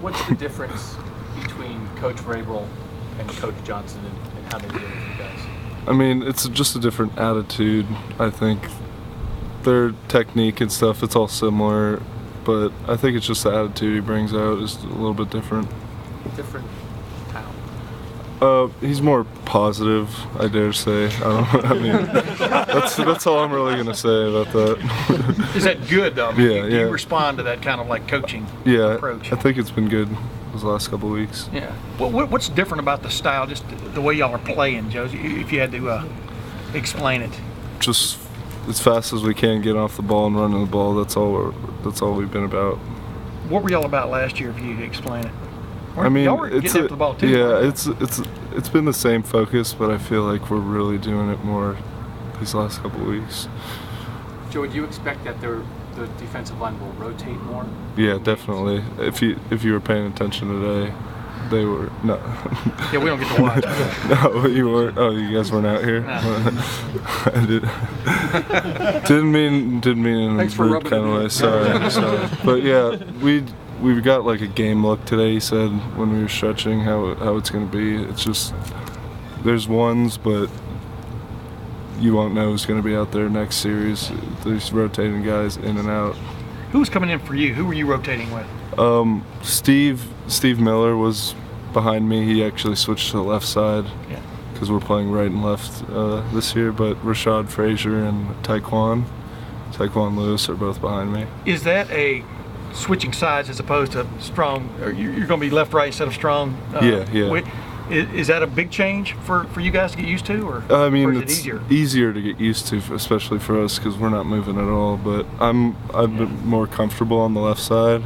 What's the difference between Coach Vrabel and Coach Johnson and how they deal with you guys? I mean, it's just a different attitude, I think. Their technique and stuff, it's all similar, but I think it's just the attitude he brings out is a little bit different. Different how? He's more positive, I dare say. I mean, that's all I'm really gonna say about that. Is that good though? I mean, Yeah, do you respond to that kind of like coaching approach? I think it's been good those last couple of weeks. Yeah. What's different about the style, just the way y'all are playing, Joe? If you had to explain it. Just as fast as we can, get off the ball and running the ball. That's all we've been about. What were y'all about last year? If you could explain it. I mean, y'all were getting after the ball too. Yeah, it's been the same focus, but I feel like we're really doing it more these last couple of weeks. Joe, do you expect that the defensive line will rotate more? Yeah, definitely. If you were paying attention today, they were no. Yeah, we don't get to watch. No, you weren't. Oh, you guys weren't out here. No. I didn't mean in a rude kind of way. Sorry. But yeah, we've got like a game look today. He said when we were stretching how it's going to be. It's just there's ones, but you won't know who's going to be out there next series. There's rotating guys in and out. Who was coming in for you? Who were you rotating with? Steve Miller was behind me. He actually switched to the left side because we're playing right and left this year. But Rashad Frazier and Taekwon Lewis are both behind me. Is that a switching sides as opposed to strong? Or you're going to be left right instead of strong? Yeah. Is that a big change for you guys to get used to, or I mean, or is it's it easier to get used to, especially for us because we're not moving at all. But I've been more comfortable on the left side,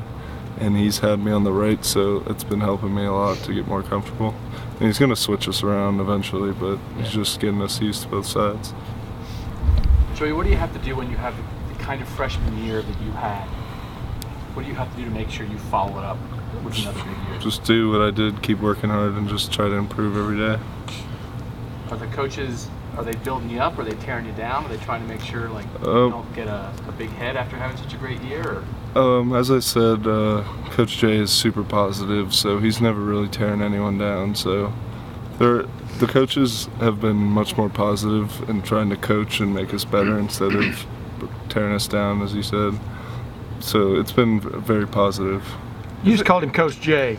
and he's had me on the right, so it's been helping me a lot to get more comfortable. And he's going to switch us around eventually, but he's just getting us used to both sides. Joey, what do you have to do when you have the kind of freshman year that you had? What do you have to do to make sure you follow it up with another big year? Just do what I did, keep working hard, and just try to improve every day. Are the coaches, are they building you up? Are they tearing you down? Are they trying to make sure like you don't get a big head after having such a great year? Or? As I said, Coach Jay is super positive, so he's never really tearing anyone down. So the coaches have been much more positive in trying to coach and make us better instead of tearing us down, as he said. So it's been very positive. You just called him Coach J.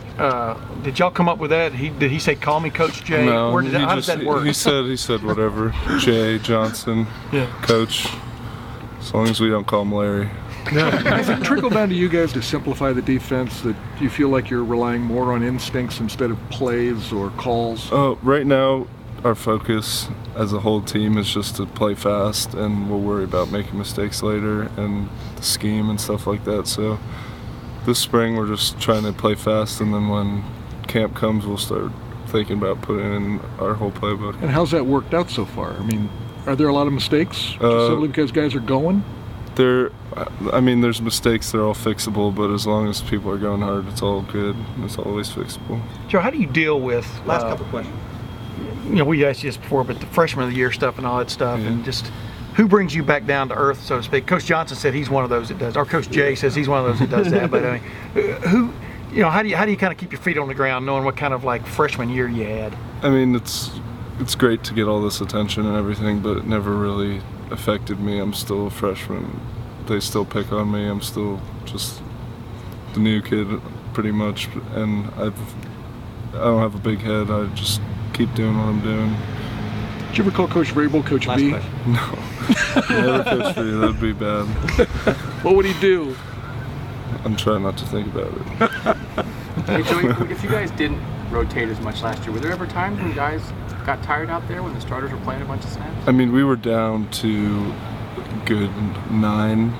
Did y'all come up with that? Did he say, "Call me Coach J"? No, how does that work? He said whatever. Jay Johnson, Coach. As long as we don't call him Larry. Now, has it trickled down to you guys to simplify the defense? That you feel like you're relying more on instincts instead of plays or calls? Right now, our focus as a whole team is just to play fast, and we'll worry about making mistakes later and the scheme and stuff like that. So this spring we're just trying to play fast, and then when camp comes we'll start thinking about putting in our whole playbook. And how's that worked out so far? I mean, are there a lot of mistakes just simply because guys are going? There's mistakes, they're all fixable, but as long as people are going hard, it's all good. It's always fixable. Joe, how do you deal with last couple questions? We asked you this before, but the freshman of the year stuff and all that stuff, and just who brings you back down to earth, so to speak? Coach Johnson said he's one of those that does, or Coach Jay says he's one of those that does that. But I mean, how do you kind of keep your feet on the ground, knowing what kind of like freshman year you had? I mean, it's great to get all this attention and everything, but it never really affected me. I'm still a freshman. They still pick on me. I'm still just the new kid, pretty much, and I don't have a big head. I just keep doing what I'm doing. Did you ever call Coach Vrabel Coach B? No. Never Coach B. That'd be bad. What would he do? I'm trying not to think about it. Hey, Joey, if you guys didn't rotate as much last year, were there ever times when guys got tired out there when the starters were playing a bunch of snaps? I mean, we were down to a good 9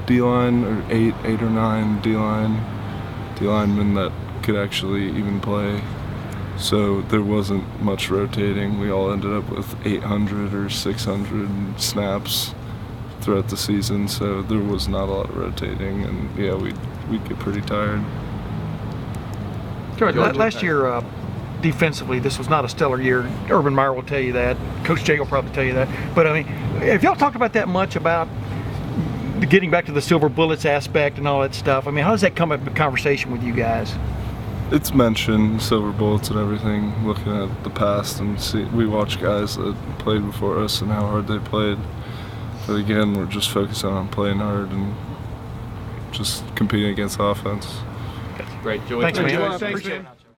D-line, or 8 or 9 D-linemen that could actually even play. So there wasn't much rotating. We all ended up with 800 or 600 snaps throughout the season, so there was not a lot of rotating, and yeah, we'd get pretty tired. Last year, defensively, this was not a stellar year. Urban Meyer will tell you that. Coach Jay will probably tell you that. But I mean, have y'all talked about that much about getting back to the silver bullets aspect and all that stuff. I mean, how does that come up in conversation with you guys? It's mentioned, silver bullets and everything, looking at the past and we watch guys that played before us and how hard they played. But again, we're just focusing on playing hard and just competing against offense. Great, Joey. Thanks, man. Thanks, Appreciate man. it.